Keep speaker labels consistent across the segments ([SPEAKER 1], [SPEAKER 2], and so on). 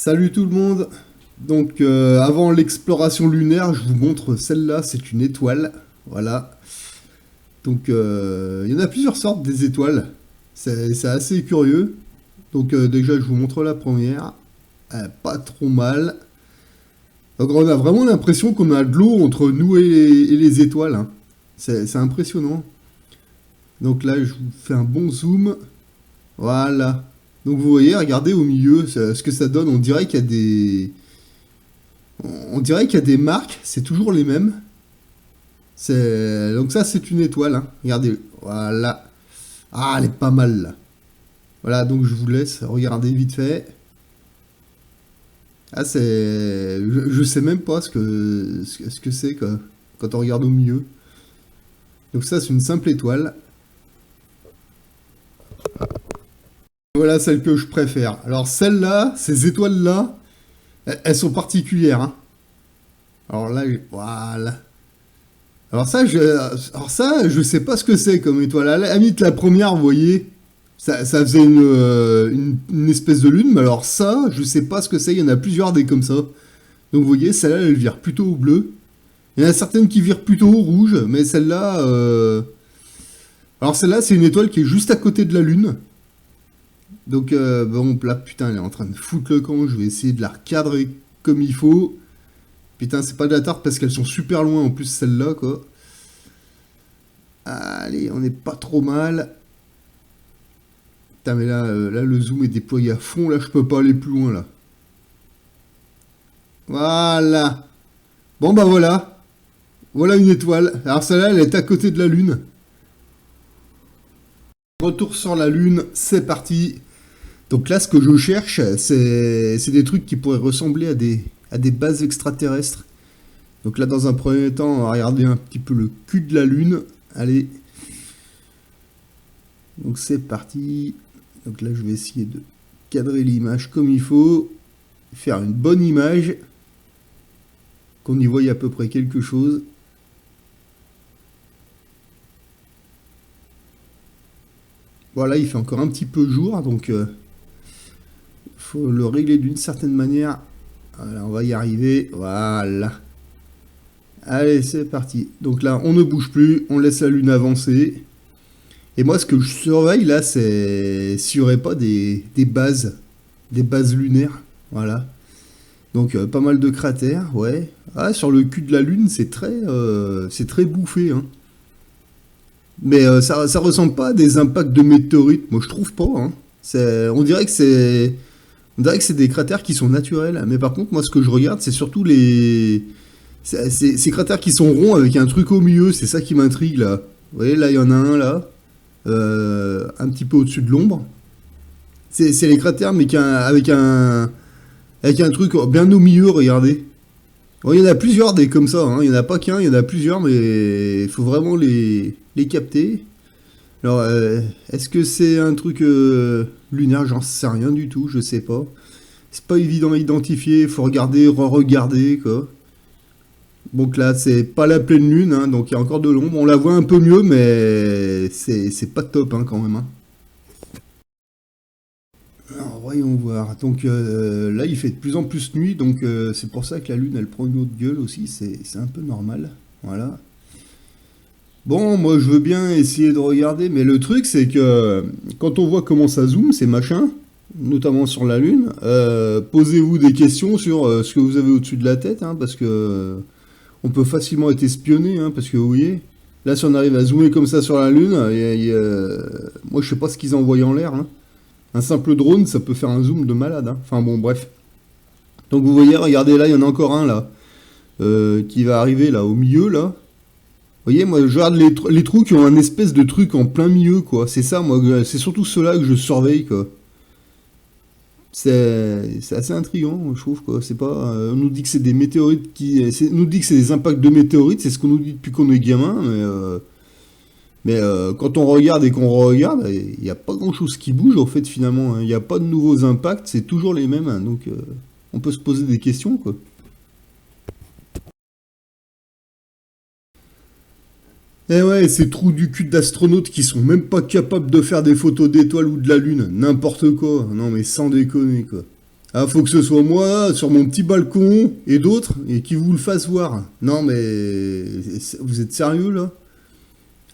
[SPEAKER 1] Salut tout le monde. Donc avant l'exploration lunaire, je vous montre celle-là, c'est une étoile. Voilà. Donc il y en a plusieurs sortes des étoiles. C'est assez curieux. Donc déjà je vous montre la première. Pas trop mal. Donc on a vraiment l'impression qu'on a de l'eau entre nous et les étoiles, hein. C'est impressionnant. Donc là je vous fais un bon zoom. Voilà. Donc vous voyez, regardez au milieu ce que ça donne. On dirait qu'il y a des marques, c'est toujours les mêmes. Donc ça, c'est une étoile, hein. Regardez, voilà. Ah, elle est pas mal, là. Voilà, donc je vous laisse regarder vite fait. Ah, je sais même pas ce que c'est, quoi, quand on regarde au milieu. Donc ça, c'est une simple étoile. Voilà celle que je préfère. Alors celle-là, ces étoiles-là, elles sont particulières, hein. Alors là, voilà. Alors ça, je sais pas ce que c'est comme étoile. À la limite, la première, vous voyez, ça faisait une espèce de lune, mais alors ça, je sais pas ce que c'est. Il y en a plusieurs des comme ça. Donc vous voyez, celle-là, elle vire plutôt au bleu. Il y en a certaines qui virent plutôt au rouge, mais celle-là... Alors celle-là, c'est une étoile qui est juste à côté de la lune. Donc bon, là, putain, elle est en train de foutre le camp. Je vais essayer de la recadrer comme il faut. Putain, c'est pas de la tarte parce qu'elles sont super loin en plus, celle-là, quoi. Allez, on n'est pas trop mal. Putain, mais là, le zoom est déployé à fond. Là, je peux pas aller plus loin, là. Voilà. Bon, bah voilà. Voilà une étoile. Alors, celle-là, elle est à côté de la Lune. Retour sur la Lune, c'est parti. Donc là, ce que je cherche, c'est des trucs qui pourraient ressembler à des bases extraterrestres. Donc là, dans un premier temps, on va regarder un petit peu le cul de la Lune. Allez. Donc c'est parti. Donc là, je vais essayer de cadrer l'image comme il faut. Faire une bonne image. Qu'on y voie à peu près quelque chose. Voilà, il fait encore un petit peu jour, donc faut le régler d'une certaine manière. Voilà, on va y arriver. Voilà. Allez, c'est parti. Donc là, on ne bouge plus, on laisse la lune avancer. Et moi, ce que je surveille là, c'est s'il n'y aurait pas des bases lunaires. Voilà. Donc pas mal de cratères, ouais. Ah, sur le cul de la lune, c'est très bouffé, hein. Mais ça ressemble pas à des impacts de météorites, moi je trouve pas, hein. On dirait que c'est des cratères qui sont naturels. Mais par contre, moi ce que je regarde, c'est surtout ces cratères qui sont ronds avec un truc au milieu, c'est ça qui m'intrigue là. Vous voyez, là il y en a un là, un petit peu au-dessus de l'ombre. C'est les cratères, mais avec un truc bien au milieu, regardez. Bon, il y en a plusieurs des comme ça, hein. Il n'y en a pas qu'un, il y en a plusieurs, mais il faut vraiment les capter. Alors, est-ce que c'est un truc lunaire? J'en sais rien du tout, je sais pas. C'est pas évident à identifier, il faut regarder, re-regarder, quoi. Donc là, c'est pas la pleine lune, hein, donc il y a encore de l'ombre. On la voit un peu mieux, mais c'est pas top, hein, quand même, hein. Alors, voyons voir. Donc là, il fait de plus en plus nuit, donc c'est pour ça que la lune, elle prend une autre gueule aussi. C'est un peu normal. Voilà. Bon, moi, je veux bien essayer de regarder, mais le truc, c'est que quand on voit comment ça zoome, ces machins, notamment sur la lune, posez-vous des questions sur ce que vous avez au-dessus de la tête, hein, parce que on peut facilement être espionné, hein, parce que vous voyez, là, si on arrive à zoomer comme ça sur la lune, moi, je sais pas ce qu'ils envoient en l'air, hein. Un simple drone, ça peut faire un zoom de malade, hein. Enfin bon, bref. Donc vous voyez, regardez là, il y en a encore un là, qui va arriver là au milieu là. Vous voyez, moi je regarde les trous qui ont un espèce de truc en plein milieu, quoi. C'est ça, moi, c'est surtout ceux-là que je surveille, quoi. C'est assez intriguant, je trouve, quoi. C'est pas, on nous dit que c'est des météorites on nous dit que c'est des impacts de météorites, c'est ce qu'on nous dit depuis qu'on est gamin, mais quand on regarde et qu'on regarde, il n'y a pas grand-chose qui bouge, en fait, finalement, hein. Il n'y a pas de nouveaux impacts, c'est toujours les mêmes, hein. Donc on peut se poser des questions, quoi. Eh ouais, ces trous du cul d'astronautes qui sont même pas capables de faire des photos d'étoiles ou de la lune, n'importe quoi. Non mais sans déconner, quoi. Ah, faut que ce soit moi, sur mon petit balcon, et d'autres, et qui vous le fassent voir. Non, mais vous êtes sérieux, là?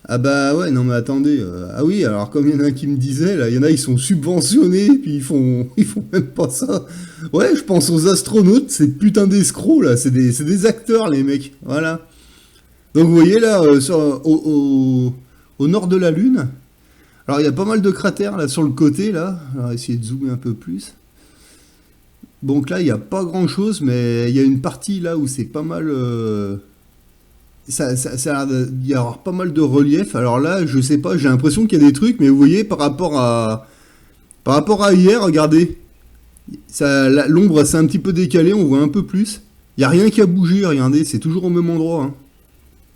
[SPEAKER 1] Ah bah ouais, non mais attendez. Ah oui, alors comme il y en a un qui me disait, là, il y en a, ils sont subventionnés, puis ils font même pas ça. Ouais, je pense aux astronautes, ces putains d'escrocs, là, c'est des acteurs, les mecs. Voilà. Donc vous voyez, là, au nord de la Lune, alors il y a pas mal de cratères, là, sur le côté, là. Alors essayer de zoomer un peu plus. Donc là, il n'y a pas grand-chose, mais il y a une partie, là, où c'est pas mal... ça a l'air d'y avoir pas mal de relief. Alors là, je sais pas, j'ai l'impression qu'il y a des trucs, mais vous voyez, par rapport à hier, regardez, l'ombre s'est un petit peu décalée, on voit un peu plus. Il y a rien qui a bougé, regardez, c'est toujours au même endroit, hein.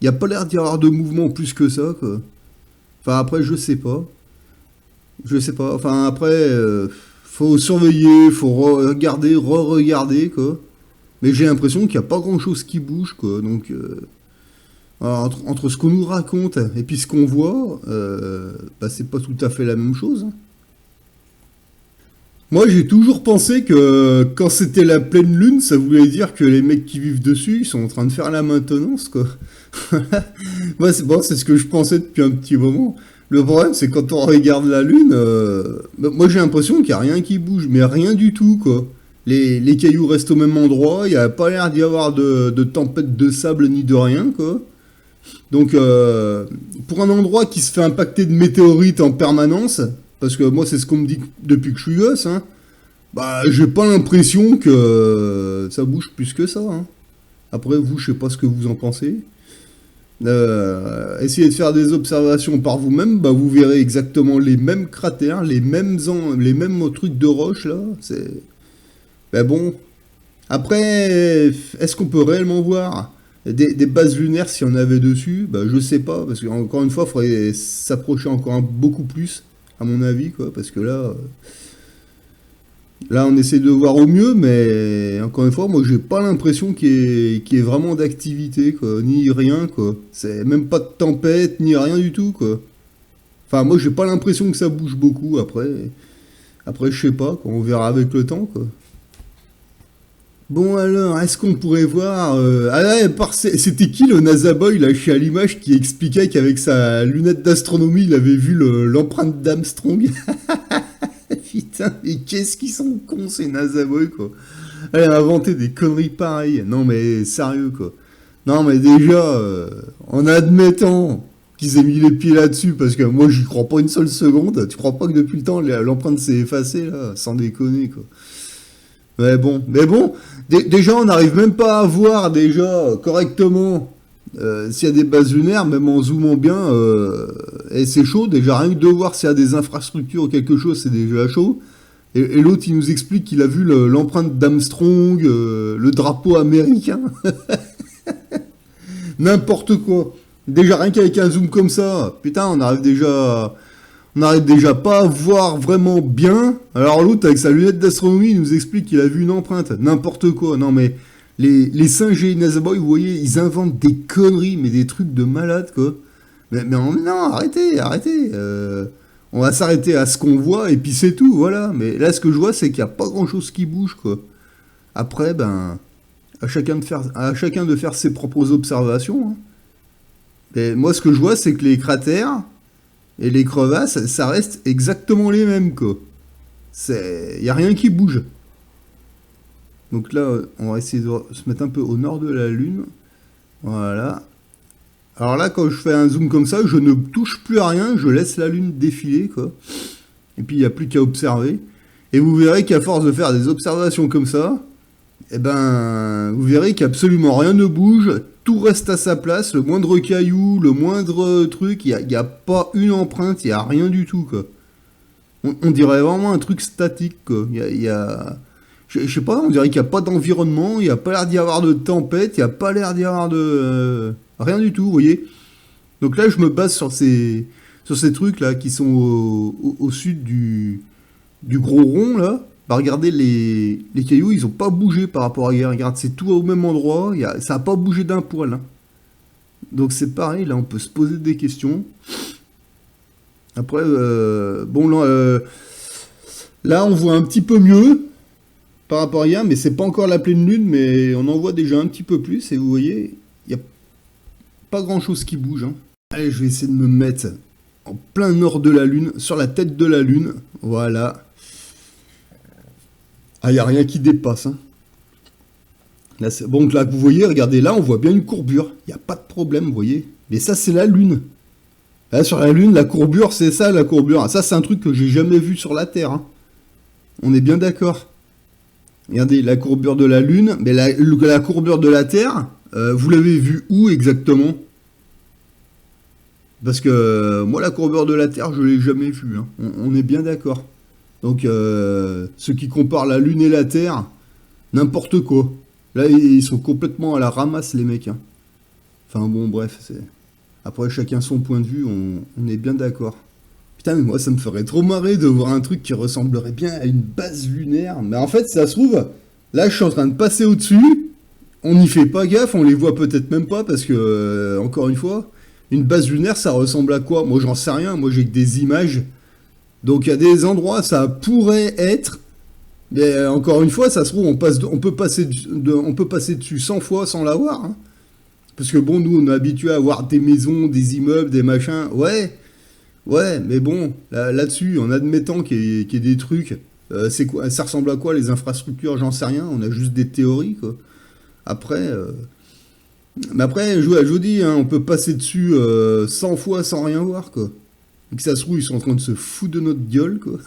[SPEAKER 1] Il n'y a pas l'air d'y avoir de mouvement plus que ça, quoi. Enfin, après, je sais pas. Je sais pas. Enfin, après, faut surveiller, faut regarder, re-regarder, quoi. Mais j'ai l'impression qu'il n'y a pas grand-chose qui bouge, quoi. Donc, alors, entre ce qu'on nous raconte et puis ce qu'on voit, bah, c'est pas tout à fait la même chose, hein. Moi, j'ai toujours pensé que quand c'était la pleine lune, ça voulait dire que les mecs qui vivent dessus, ils sont en train de faire la maintenance, quoi. Moi, c'est bon, c'est ce que je pensais depuis un petit moment. Le problème, c'est quand on regarde la lune, bah, moi j'ai l'impression qu'il n'y a rien qui bouge, mais rien du tout, quoi. Les cailloux restent au même endroit, il n'y a pas l'air d'y avoir de tempête de sable ni de rien, quoi. Donc, pour un endroit qui se fait impacter de météorites en permanence, parce que moi c'est ce qu'on me dit depuis que je suis gosse, hein, bah j'ai pas l'impression que ça bouge plus que ça, hein. Après vous, je sais pas ce que vous en pensez. Essayez de faire des observations par vous-même, bah vous verrez exactement les mêmes cratères, les mêmes trucs de roche là. C'est, ben bon. Après, est-ce qu'on peut réellement voir des bases lunaires si on avait dessus? Bah je sais pas, parce qu'encore une fois, il faudrait s'approcher encore beaucoup plus, à mon avis, quoi, parce que là, on essaie de voir au mieux, mais encore une fois, moi, j'ai pas l'impression qu'il y ait vraiment d'activité, quoi, ni rien, quoi. C'est même pas de tempête, ni rien du tout, quoi. Enfin, moi, j'ai pas l'impression que ça bouge beaucoup. Après, je sais pas, quoi, on verra avec le temps, quoi. Bon alors, est-ce qu'on pourrait voir... Ah ouais, c'était qui le NASA Boy là chez Alimage qui expliquait qu'avec sa lunette d'astronomie, il avait vu l'empreinte d'Armstrong? Putain, mais qu'est-ce qu'ils sont cons ces NASA Boy, quoi. Elle a inventé des conneries pareilles. Non mais sérieux, quoi. Non mais déjà, en admettant qu'ils aient mis les pieds là-dessus, parce que moi j'y crois pas une seule seconde, tu crois pas que depuis le temps l'empreinte s'est effacée là, sans déconner, quoi. Mais bon, déjà on n'arrive même pas à voir déjà correctement s'il y a des bases lunaires, même en zoomant bien, et c'est chaud, déjà rien que de voir s'il y a des infrastructures ou quelque chose, c'est déjà chaud. Et l'autre il nous explique qu'il a vu l'empreinte d'Armstrong, le drapeau américain, n'importe quoi. Déjà rien qu'avec un zoom comme ça, putain on n'arrive déjà pas à voir vraiment bien. Alors l'autre, avec sa lunette d'astronomie, il nous explique qu'il a vu une empreinte. N'importe quoi. Non mais, les singes et les NASA Boy, vous voyez, ils inventent des conneries, mais des trucs de malade, quoi. Mais non, arrêtez. On va s'arrêter à ce qu'on voit, et puis c'est tout, voilà. Mais là, ce que je vois, c'est qu'il n'y a pas grand-chose qui bouge, quoi. Après, ben, à chacun de faire ses propres observations, hein. Et moi, ce que je vois, c'est que les cratères... Et les crevasses, ça reste exactement les mêmes, quoi. Il n'y a rien qui bouge. Donc là, on va essayer de se mettre un peu au nord de la Lune. Voilà. Alors là, quand je fais un zoom comme ça, je ne touche plus à rien, je laisse la Lune défiler, quoi. Et puis, il n'y a plus qu'à observer. Et vous verrez qu'à force de faire des observations comme ça, eh ben, vous verrez qu'absolument rien ne bouge, tout reste à sa place, le moindre caillou, le moindre truc, il n'y a pas une empreinte, il n'y a rien du tout, quoi. On dirait vraiment un truc statique, quoi. Je sais pas, on dirait qu'il n'y a pas d'environnement, il n'y a pas l'air d'y avoir de tempête, il n'y a pas l'air d'y avoir de... rien du tout, vous voyez. Donc là, je me base sur ces trucs-là qui sont au sud du gros rond, là. Bah regardez, les cailloux, ils ont pas bougé par rapport à hier. Regarde, c'est tout au même endroit. Ça a pas bougé d'un poil, hein. Donc c'est pareil, là, on peut se poser des questions. Après, bon, là, on voit un petit peu mieux. par rapport à hier, mais c'est pas encore la pleine lune, mais on en voit déjà un petit peu plus, et vous voyez, il n'y a pas grand chose qui bouge. Hein. Allez, je vais essayer de me mettre en plein nord de la lune, sur la tête de la lune, voilà. Ah, il n'y a rien qui dépasse. Hein. Là, bon, là, vous voyez, regardez, là, on voit bien une courbure, il n'y a pas de problème, vous voyez. Mais ça, c'est la lune. Là, sur la lune, la courbure, c'est ça, la courbure. Ça, c'est un truc que j'ai jamais vu sur la Terre. Hein. On est bien d'accord. Regardez, la courbure de la lune, mais la courbure de la Terre, vous l'avez vu où exactement? Parce que moi, la courbure de la Terre, je l'ai jamais vue. Hein. On est bien d'accord. Donc, ceux qui comparent la Lune et la Terre, n'importe quoi. Là, ils sont complètement à la ramasse, les mecs. Hein. Enfin bon, bref, c'est... Après, chacun son point de vue, on est bien d'accord. Putain, mais moi, ça me ferait trop marrer de voir un truc qui ressemblerait bien à une base lunaire. Mais en fait, ça se trouve, là, je suis en train de passer au-dessus. On n'y fait pas gaffe, on les voit peut-être même pas, parce que, encore une fois, une base lunaire, ça ressemble à quoi? Moi, j'en sais rien. Moi, j'ai que des images. Donc, il y a des endroits, ça pourrait être... Mais encore une fois, ça se trouve, on peut passer dessus 100 fois sans l'avoir. Hein. Parce que bon, nous, on est habitués à voir des maisons, des immeubles, des machins. Ouais, mais bon, là-dessus, en admettant qu'il y ait des trucs, c'est quoi, ça ressemble à quoi les infrastructures? J'en sais rien, on a juste des théories, quoi. Après, mais après, je vous dis, hein, on peut passer dessus 100 fois sans rien voir, quoi. Et que ça se trouve, ils sont en train de se foutre de notre gueule, quoi.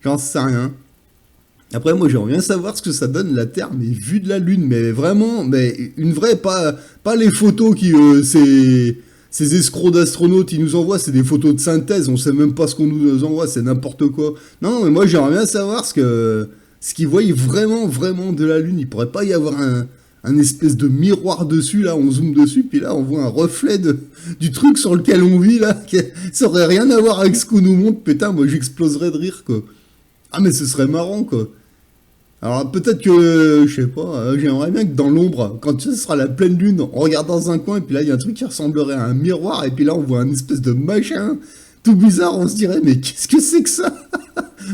[SPEAKER 1] J'en sais rien. Après, moi, j'aimerais bien savoir ce que ça donne la Terre, mais vue de la Lune, mais vraiment, mais une vraie, pas les photos qui, ces escrocs d'astronautes, ils nous envoient, c'est des photos de synthèse, on sait même pas ce qu'on nous envoie, c'est n'importe quoi. Non, mais moi, j'aimerais bien savoir ce qu'ils voient vraiment, vraiment de la Lune. Il pourrait pas y avoir un espèce de miroir dessus, là, on zoome dessus, puis là, on voit un reflet du truc sur lequel on vit, là, ça aurait rien à voir avec ce qu'on nous montre, putain, moi, j'exploserais de rire, quoi. Ah, mais ce serait marrant, quoi. Alors peut-être que, je sais pas, j'aimerais bien que dans l'ombre, quand ce sera la pleine lune, on regarde dans un coin, et puis là il y a un truc qui ressemblerait à un miroir, et puis là on voit un espèce de machin tout bizarre, on se dirait, mais qu'est-ce que c'est que ça?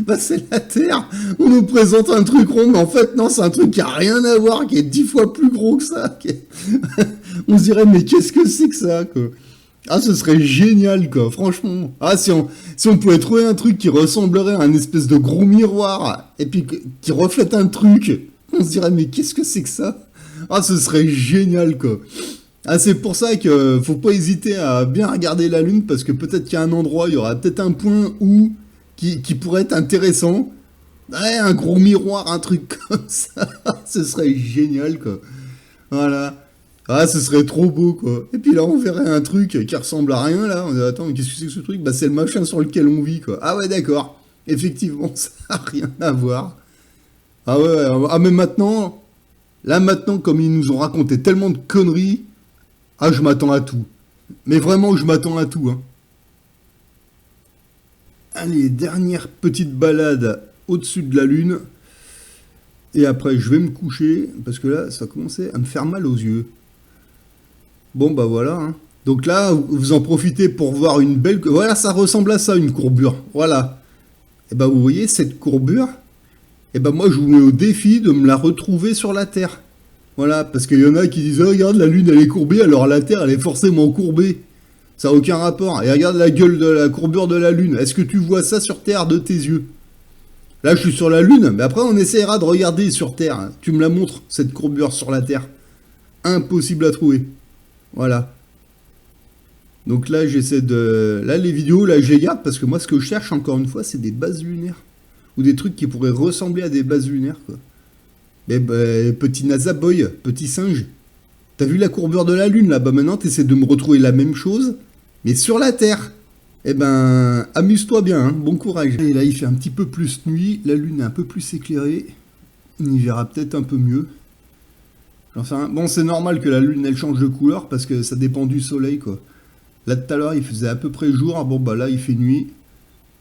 [SPEAKER 1] Bah c'est la Terre, on nous présente un truc rond, mais en fait non, c'est un truc qui a rien à voir, qui est 10 fois plus gros que ça. On se dirait, mais qu'est-ce que c'est que ça, quoi? Ah, ce serait génial, quoi, franchement. Ah, si on pouvait trouver un truc qui ressemblerait à un espèce de gros miroir, et puis qui reflète un truc, on se dirait, mais qu'est-ce que c'est que ça? Ah, ce serait génial, quoi. Ah, c'est pour ça que faut pas hésiter à bien regarder la Lune, parce que peut-être qu'il y a un endroit, il y aura peut-être un point qui pourrait être intéressant. Ouais, un gros miroir, un truc comme ça. Ce serait génial, quoi. Voilà. Ah, ce serait trop beau, quoi. Et puis là, on verrait un truc qui ressemble à rien, là. On dirait, attends, mais qu'est-ce que c'est que ce truc? Bah, c'est le machin sur lequel on vit, quoi. Ah ouais, d'accord. Effectivement, ça n'a rien à voir. Ah ouais, ah, mais maintenant, là, maintenant, comme ils nous ont raconté tellement de conneries, ah, je m'attends à tout. Mais vraiment, je m'attends à tout, hein. Allez, dernière petite balade au-dessus de la Lune. Et après, je vais me coucher, parce que là, ça commençait à me faire mal aux yeux. Bon, bah voilà. Hein. Donc là, vous en profitez pour voir une belle... Voilà, ça ressemble à ça, une courbure. Voilà. Et bah vous voyez, cette courbure, et bah moi, je vous mets au défi de me la retrouver sur la Terre. Voilà, parce qu'il y en a qui disent, oh, regarde, la Lune, elle est courbée, alors la Terre, elle est forcément courbée. Ça n'a aucun rapport. Et regarde la gueule de la courbure de la Lune. Est-ce que tu vois ça sur Terre de tes yeux? Là, je suis sur la Lune, mais après, on essaiera de regarder sur Terre. Tu me la montres, cette courbure sur la Terre. Impossible à trouver. Voilà. Donc là, j'essaie de... Là, les vidéos, là, je les garde parce que moi, ce que je cherche, encore une fois, c'est des bases lunaires. Ou des trucs qui pourraient ressembler à des bases lunaires, quoi. Mais bah, petit NASA Boy, petit singe. T'as vu la courbure de la Lune, là? Bah maintenant, t'essaies de me retrouver la même chose, mais sur la Terre. Eh ben, amuse-toi bien, hein. Bon courage. Et là, il fait un petit peu plus nuit. La Lune est un peu plus éclairée. On y verra peut-être un peu mieux. Enfin, bon, c'est normal que la Lune, elle change de couleur parce que ça dépend du soleil, quoi. Là, tout à l'heure, il faisait à peu près jour. Bon, bah là, il fait nuit.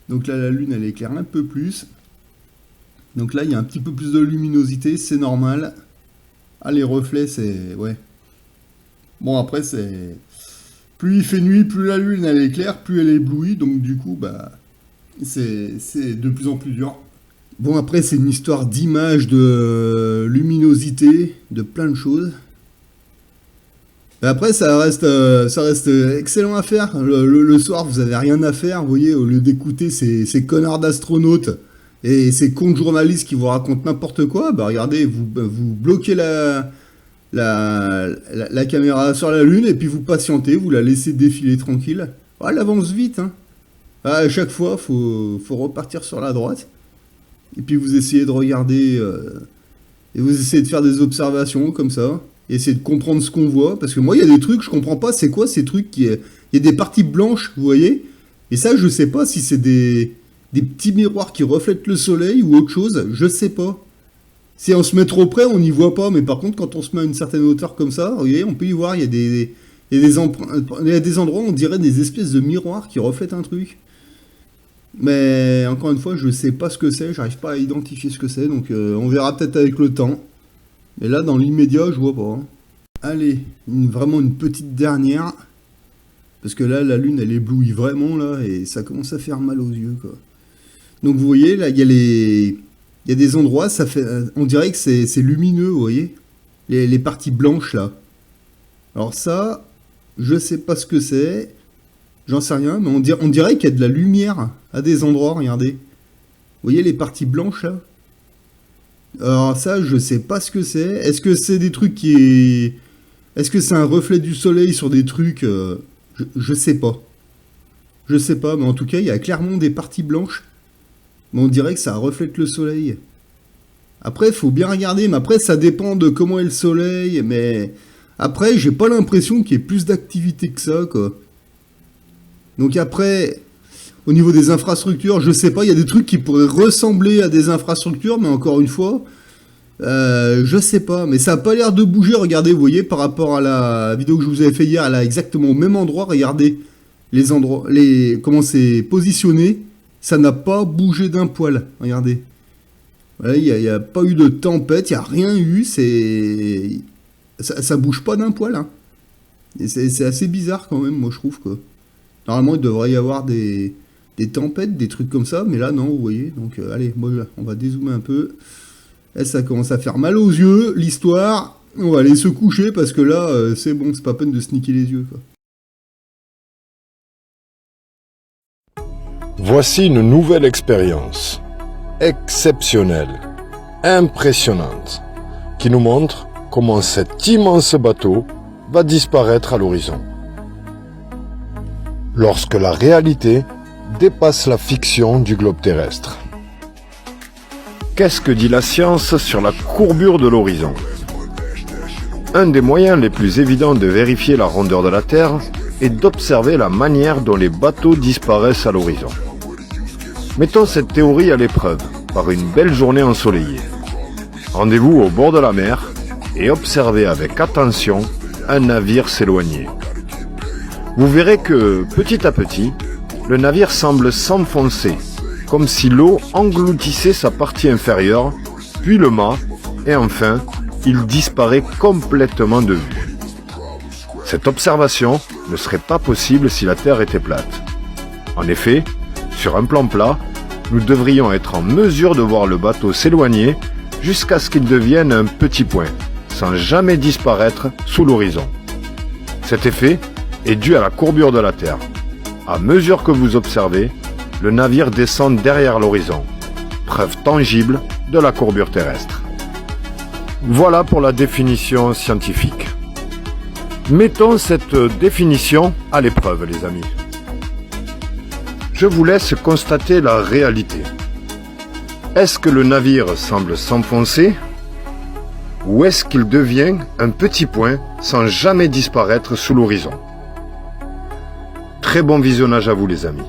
[SPEAKER 1] Donc là, la Lune, elle éclaire un peu plus. Donc là, il y a un petit peu plus de luminosité, c'est normal. Ah, les reflets, c'est... Ouais. Bon, après, c'est... Plus il fait nuit, plus la Lune, elle éclaire, plus elle éblouit. Donc du coup, bah... C'est de plus en plus dur. Bon, après, c'est une histoire d'image, de luminosité, de plein de choses. Et après, ça reste excellent à faire. Le soir, vous avez rien à faire, vous voyez, au lieu d'écouter ces connards d'astronautes et ces cons de journalistes qui vous racontent n'importe quoi, bah regardez, vous bloquez la caméra sur la Lune et puis vous patientez, vous la laissez défiler tranquille. Ah, elle avance vite, hein. Ah, à chaque fois, faut repartir sur la droite. Et puis vous essayez de regarder, et vous essayez de faire des observations comme ça. Et essayer de comprendre ce qu'on voit. Parce que moi, il y a des trucs, je comprends pas, c'est quoi ces trucs il y a des parties blanches, vous voyez. Et ça, je sais pas si c'est des petits miroirs qui reflètent le soleil ou autre chose, je sais pas. Si on se met trop près, on n'y voit pas. Mais par contre, quand on se met à une certaine hauteur comme ça, vous voyez, on peut y voir, il y a des endroits, on dirait des espèces de miroirs qui reflètent un truc. Mais encore une fois, je sais pas ce que c'est, j'arrive pas à identifier ce que c'est, donc on verra peut-être avec le temps. Mais là, dans l'immédiat, je vois pas, hein. Allez, vraiment une petite dernière. Parce que là, la Lune, elle éblouit vraiment, là, et ça commence à faire mal aux yeux, quoi. Donc vous voyez, là, il y a des endroits, ça fait, on dirait que c'est lumineux, vous voyez. Les parties blanches, là. Alors ça, je sais pas ce que c'est. J'en sais rien, mais on dirait qu'il y a de la lumière à des endroits, regardez. Vous voyez les parties blanches, là? Alors ça, je sais pas ce que c'est. Est-ce que c'est des trucs qui... Est-ce que c'est un reflet du soleil sur des trucs je sais pas. Je sais pas, mais en tout cas, il y a clairement des parties blanches. Mais on dirait que ça reflète le soleil. Après, il faut bien regarder, mais après, ça dépend de comment est le soleil. Mais après, j'ai pas l'impression qu'il y ait plus d'activité que ça, quoi. Donc après... Au niveau des infrastructures, je sais pas, il y a des trucs qui pourraient ressembler à des infrastructures, mais encore une fois, je sais pas. Mais ça a pas l'air de bouger, regardez, vous voyez, par rapport à la vidéo que je vous avais fait hier, elle est exactement au même endroit, regardez les endroits, comment c'est positionné, ça n'a pas bougé d'un poil, regardez. Voilà, il n'y a pas eu de tempête, il n'y a rien eu, ça bouge pas d'un poil, hein. Et c'est assez bizarre quand même, moi je trouve, quoi. Normalement, il devrait y avoir des tempêtes, des trucs comme ça, mais là, non, vous voyez. Donc, allez, moi, on va dézoomer un peu. Là, ça commence à faire mal aux yeux, l'histoire. On va aller se coucher, parce que là, c'est bon, c'est pas peine de se niquer les yeux, quoi.
[SPEAKER 2] Voici une nouvelle expérience, exceptionnelle, impressionnante, qui nous montre comment cet immense bateau va disparaître à l'horizon. Lorsque la réalité dépasse la fiction du globe terrestre. Qu'est-ce que dit la science sur la courbure de l'horizon? Un des moyens les plus évidents de vérifier la rondeur de la Terre est d'observer la manière dont les bateaux disparaissent à l'horizon. Mettons cette théorie à l'épreuve par une belle journée ensoleillée. Rendez-vous au bord de la mer et observez avec attention un navire s'éloigner. Vous verrez que, petit à petit, le navire semble s'enfoncer, comme si l'eau engloutissait sa partie inférieure, puis le mât, et enfin, il disparaît complètement de vue. Cette observation ne serait pas possible si la Terre était plate. En effet, sur un plan plat, nous devrions être en mesure de voir le bateau s'éloigner jusqu'à ce qu'il devienne un petit point, sans jamais disparaître sous l'horizon. Cet effet est dû à la courbure de la Terre. À mesure que vous observez, le navire descend derrière l'horizon, preuve tangible de la courbure terrestre. Voilà pour la définition scientifique. Mettons cette définition à l'épreuve, les amis. Je vous laisse constater la réalité. Est-ce que le navire semble s'enfoncer ou est-ce qu'il devient un petit point sans jamais disparaître sous l'horizon? Très bon visionnage à vous, les amis.